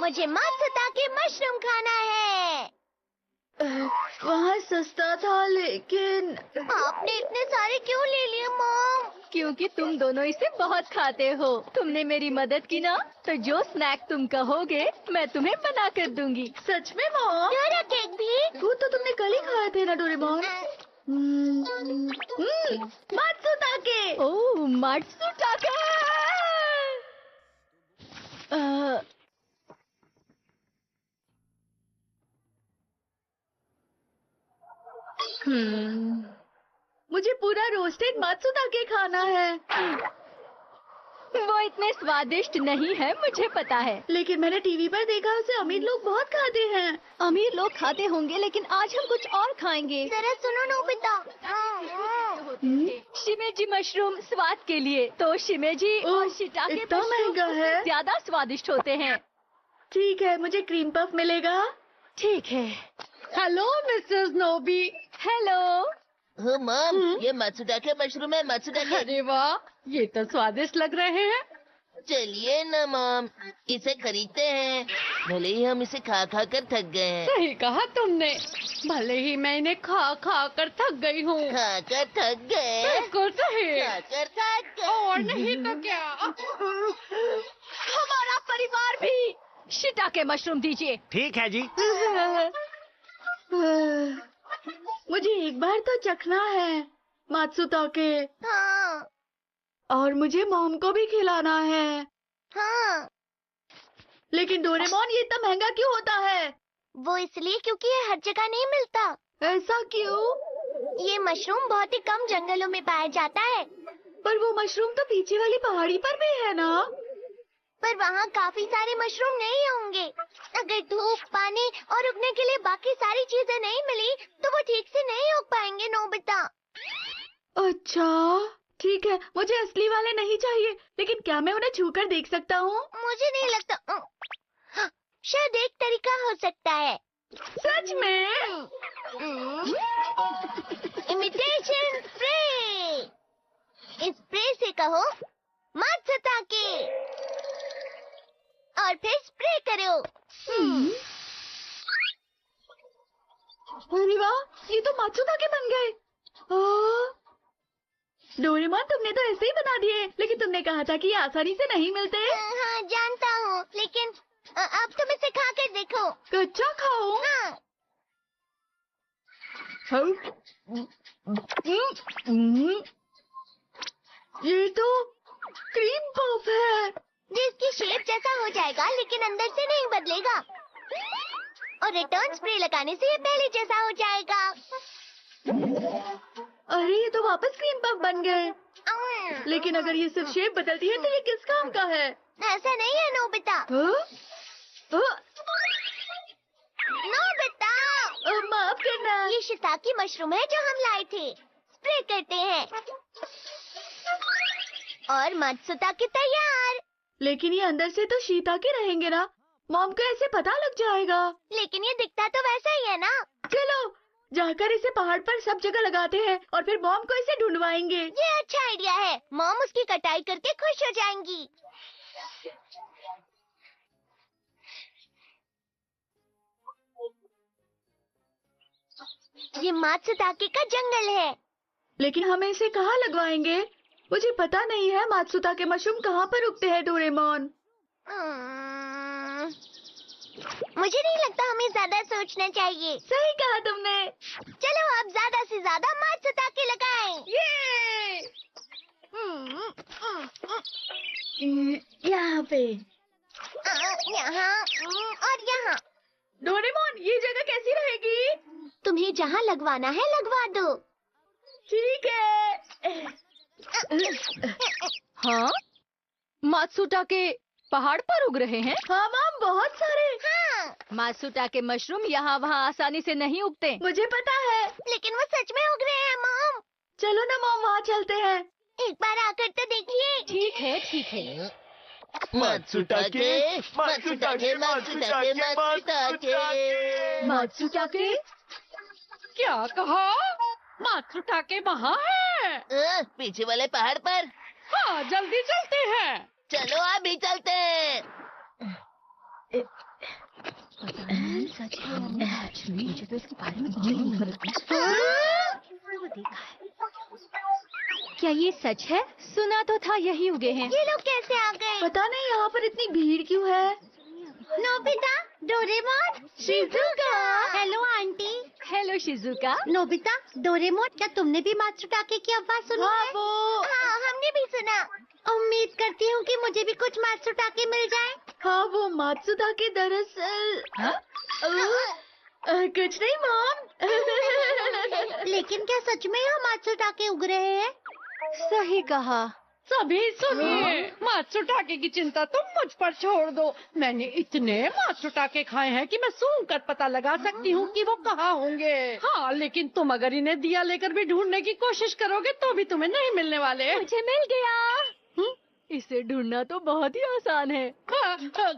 मुझे मात्सुताके मशरूम खाना है। वहाँ सस्ता था लेकिन आपने इतने सारे क्यों ले लिए मॉम? क्योंकि तुम दोनों इसे बहुत खाते हो। तुमने मेरी मदद की ना, तो जो स्नैक तुम कहोगे मैं तुम्हें बना कर दूंगी। सच में मॉम? डोरा केक भी? वो तो तुमने कल ही खाए थे ना डोरेमोन। मात्सुताके। ओह मात्सुताके। मुझे पूरा रोस्टेड मात्सुताके खाना है। वो इतने स्वादिष्ट नहीं है, मुझे पता है, लेकिन मैंने टीवी पर देखा उसे अमीर लोग बहुत खाते हैं। अमीर लोग खाते होंगे, लेकिन आज हम कुछ और खाएंगे। जरा सुनो नोबिता। शिमेजी मशरूम स्वाद के लिए, तो शिमेजी और शिटाके इतना महंगा है? ज्यादा स्वादिष्ट होते हैं। ठीक है, मुझे क्रीम पफ मिलेगा। ठीक है। Hello Mrs Nobi. हेलो। हाँ मॉम, ये मात्सुताके मशरूम है। मात्सुताके। अरे वाह, ये तो स्वादिष्ट लग रहे हैं। चलिए ना मॉम, इसे खरीदते हैं। भले ही हम इसे खा खा कर थक गए हैं। सही कहा तुमने, भले ही मैं इन्हें खा खा कर थक गई हूँ। खा कर थक गए। बिल्कुल सही। खा कर थक गए। और नहीं तो क्या। हमारा परिवार भी शिटाके मशरूम दीजिए। ठीक है जी। मुझे एक बार तो चखना है मात्सुताके, हाँ और मुझे मॉम को भी खिलाना है। हाँ, लेकिन डोरेमोन, ये इतना महंगा क्यों होता है? वो इसलिए क्योंकि ये हर जगह नहीं मिलता। ऐसा क्यों? ये मशरूम बहुत ही कम जंगलों में पाया जाता है। पर वो मशरूम तो पीछे वाली पहाड़ी पर भी है ना? पर वहाँ काफी सारे मशरूम नहीं होंगे। अगर धूप, पानी और उगने के लिए बाकी सारी चीजें नहीं मिली, तो वो ठीक से नहीं उग पाएंगे नोबिता। अच्छा ठीक है, मुझे असली वाले नहीं चाहिए, लेकिन क्या मैं उन्हें छूकर देख सकता हूँ? मुझे नहीं लगता। शायद एक तरीका हो सकता है। सच में? Imitation spray. इस स्प्रे से कहो मात्सुताके और फिर स्प्रे करो। अरे वाह, ये तो मात्सुताके बन गए। डोरेमोन, तुमने तो ऐसे ही बना दिए, लेकिन तुमने कहा था कि ये आसानी से नहीं मिलते। हाँ जानता हूँ, लेकिन अब तुम इसे खा कर देखो। कच्चा खाओ? हाँ। ये तो क्रीम पफ है। जिसकी शेप जैसा हो जाएगा, लेकिन अंदर से नहीं बदलेगा। और रिटर्न स्प्रे लगाने से ये पहले जैसा हो जाएगा। अरे ये तो वापस क्रीम पफ बन गए। लेकिन अगर ये सिर्फ शेप बदलती है तो ये किस काम का है? ऐसा नहीं है नोबिता। नोबिता, माफ करना। ये शिताकी मशरूम है जो हम लाए थे। स्प्रे करते हैं और मात्सुताके तैयार। लेकिन ये अंदर से तो शिताके रहेंगे ना? मॉम को ऐसे पता लग जाएगा। लेकिन ये दिखता तो वैसा ही है ना। चलो जाकर इसे पहाड़ पर सब जगह लगाते हैं और फिर मॉम को इसे ढूंढवाएंगे। ये अच्छा आइडिया है। मॉम उसकी कटाई करके खुश हो जाएंगी। ये मात्सुताके का जंगल है। लेकिन हम इसे कहाँ लगवाएंगे? मुझे पता नहीं है मात्सुताके मशरूम कहाँ पर उगते हैं डोरेमोन। मुझे नहीं लगता हमें ज्यादा सोचना चाहिए। सही कहा तुमने। चलो अब ज्यादा से ज्यादा मात्सुताके लगाएं। यहाँ पे, यहाँ और यहाँ। डोरेमोन, ये जगह कैसी रहेगी? तुम्हें जहाँ लगवाना है लगवा दो। ठीक है। हाँ, मात्सुताके पहाड़ पर उग रहे हैं? हाँ मॉम, बहुत सारे। हाँ, मात्सुताके मशरूम यहाँ वहाँ आसानी से नहीं उगते। मुझे पता है। लेकिन वो सच में उग रहे हैं मॉम। चलो ना मॉम, वहाँ चलते हैं। एक बार आकर तो देखिए। ठीक है ठीक है। मात्सुताके, मात्सुताके, मात्सुताके, मात्सुताके। मात्सुताके? क्या कहा? मात्सुताके वहाँ है? पीछे वाले पहाड़ पर। हाँ, जल्दी चलते हैं। चलो अभी चलते हैं। सच है मुझे तो इसके बारे में कुछ नहीं पता। क्या ये सच है? सुना तो था यही उगे हैं। ये लोग कैसे आ गए? पता नहीं यहाँ पर इतनी भीड़ क्यों है। Nobita, Doraemon, Shizuka. Hello aunty. Hello Shizuka. Nobita, Doraemon, क्या तुमने भी मात्सुताके की आवाज सुनी हाँ, है? वो हाँ, हमने भी सुना। उम्मीद करती हूँ कि मुझे भी कुछ मात्सुताके मिल जाए। हाँ वो मात्सुताके दरअसल कुछ नहीं मॉम। लेकिन क्या सच में यहाँ मात्सुताके उग रहे हैं? सही कहा। सभी सुनिए, मात्सुताके की चिंता तुम मुझ पर छोड़ दो। मैंने इतने मात्सुताके खाए हैं कि मैं सूंघ कर पता लगा सकती हूँ कि वो कहाँ होंगे। हाँ, लेकिन तुम अगर इन्हें दिया लेकर भी ढूंढने की कोशिश करोगे तो भी तुम्हें नहीं मिलने वाले। मुझे मिल गया। इसे ढूंढना तो बहुत ही आसान है। हाँ,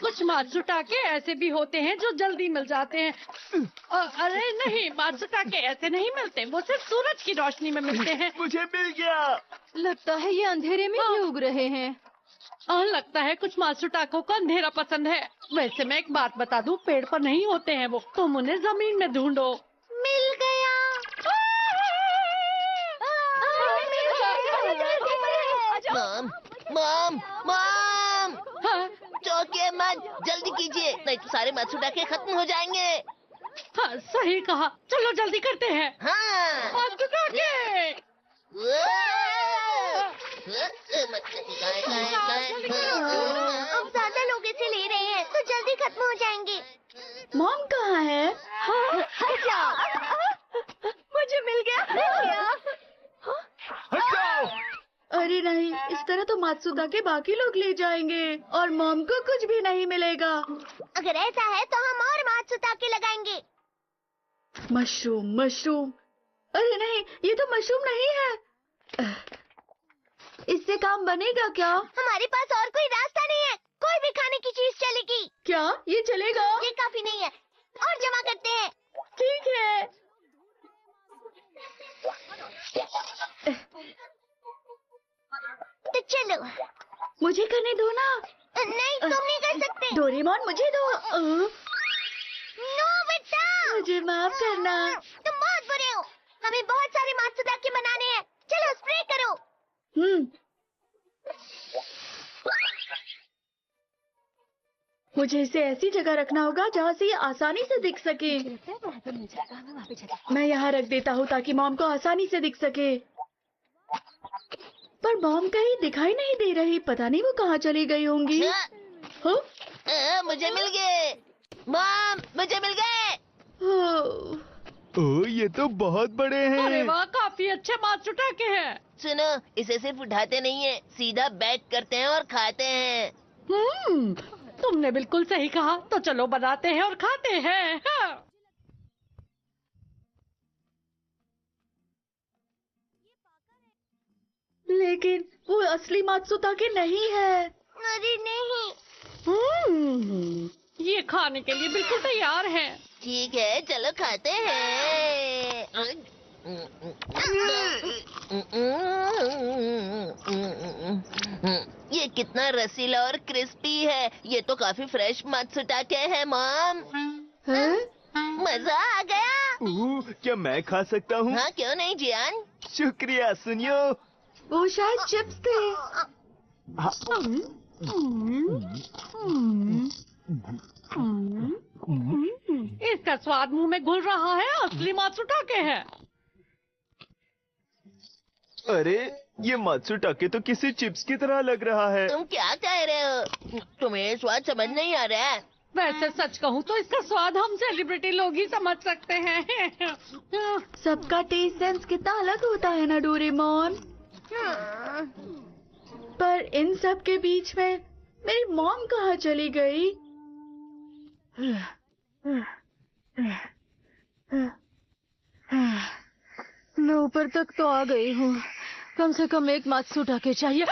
कुछ मात्सुताके ऐसे भी होते हैं जो जल्दी मिल जाते हैं। अरे नहीं, मात्सुताके ऐसे नहीं मिलते, वो सिर्फ सूरज की रोशनी में मिलते हैं। मुझे मिल गया। लगता है ये अंधेरे में ही उग रहे हैं। लगता है कुछ मात्सुताकों को अंधेरा पसंद है। वैसे मैं एक बात बता दूं, पेड़ पर नहीं होते हैं वो, तुम उन्हें जमीन में ढूंढो। मिल गया। मॉम, मॉम, मॉम, हाँ, चौंकिए मत, जल्दी कीजिए, नहीं तो सारे मात्सुताके खत्म हो जाएंगे। हाँ, सही कहा। चलो जल्दी करते हैं। हाँ। मात्सुताके! अब ज्यादा लोग इसे ले रहे हैं तो जल्दी खत्म हो जाएंगे। मॉम कहाँ है? मुझे मिल गया। हटाओ। अरे नहीं, इस तरह तो मात्सुताके बाकी लोग ले जाएंगे और मॉम को कुछ भी नहीं मिलेगा। अगर ऐसा है तो हम और मात्सुताके लगाएंगे। Mushroom mushroom. अरे नहीं, ये तो मशरूम नहीं है। इससे काम बनेगा क्या? हमारे पास और कोई रास्ता नहीं है। कोई भी खाने की चीज चलेगी। क्या ये चलेगा? ये काफी नहीं है, और जमा करते हैं। ठीक है। तो चलो। मुझे करने दो ना। नहीं, तुम नहीं कर सकते। डोरेमोन मुझे दो। नोबिता, मुझे माफ करना। तुम बहुत बुरे हो। हमें बहुत सारे मात्सुताके बनाने हैं। चलो स्प्रे करो। मुझे इसे ऐसी जगह रखना होगा जहाँ से ये आसानी से दिख सके। मैं यहाँ रख देता हूँ ताकि मॉम को आसानी से दिख सके। पर मॉम कहीं दिखाई नहीं दे रही। पता नहीं वो कहाँ चली गई होंगी। हाँ? मुझे मिल गए। मॉम, मुझे मिल गए। ओह, ये तो बहुत बड़े अरे हैं। वाह, काफी अच्छे मात्सुताके हैं। सुनो, इसे सिर्फ उठाते नहीं है, सीधा बैक करते हैं और खाते हैं। तुमने बिल्कुल सही कहा। तो चलो बनाते हैं और खाते हैं। हाँ। लेकिन वो असली मात्सुताके नहीं है। अरे नहीं। ये खाने के लिए बिल्कुल तैयार है। ठीक है, चलो खाते हैं। ये कितना रसीला और क्रिस्पी है। ये तो काफी फ्रेश मात्सुताके है मॉम। मजा आ गया। ओह, क्या मैं खा सकता हूँ? हाँ, क्यों नहीं जियान। शुक्रिया। सुनियो। वो शायद चिप्स थे। इसका स्वाद मुंह में घुल रहा है। असली मात्सुताके है। अरे, ये मात्सुताके तो किसी चिप्स की तरह लग रहा है। तुम क्या कह रहे हो? तुम्हें स्वाद समझ नहीं आ रहा है? वैसे सच कहूँ तो इसका स्वाद हम सेलिब्रिटी लोग ही समझ सकते हैं। सबका टेस्ट सेंस कितना अलग होता है ना डोरेमोन। पर इन सब के बीच में मेरी मॉम कहाँ चली गई? मैं ऊपर तक तो आ गई हूँ। कम से कम एक मात्सुताके चाहिए।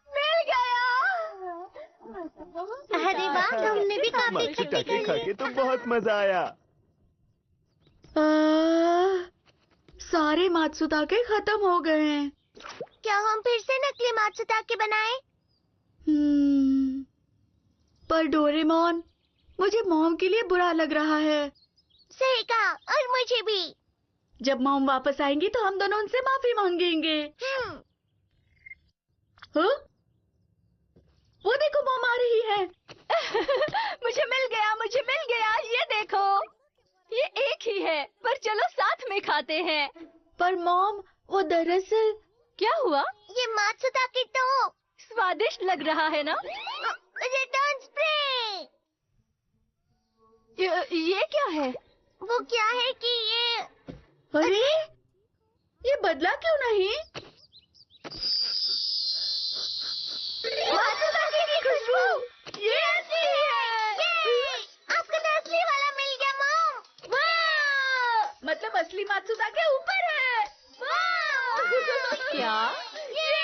मिल गया। अरे वाह, तुमने भी काफी मात्सुताके खा के तो बहुत मजा आया। सारे सारे मात्सुताके खत्म हो गए हैं। क्या हम फिर से नकली मात्सुताके बनाएं? पर डोरेमोन, मुझे मॉम के लिए बुरा लग रहा है। सही कहा, और मुझे भी। जब मॉम वापस आएंगी तो हम दोनों उनसे माफी मांगेंगे। हाँ? वो देखो मॉम आ रही है। मुझे मिल गया, ये देखो। ये एक ही है, पर चलो साथ में खाते हैं। पर मॉम, वो दरअसल क्या हुआ? ये मात्सुताके तो स्वादिष्ट लग रहा है ना? Return spray. ये क्या है? वो क्या है कि ये अरे, ये बदला क्यों नहीं? मात्सुताके की खुशबू। ये असली है। ये! आपको तो असली वाला मिल गया, मॉम। वाह! मतलब असली मात्सुताके ऊपर है। वाह! क्या? ये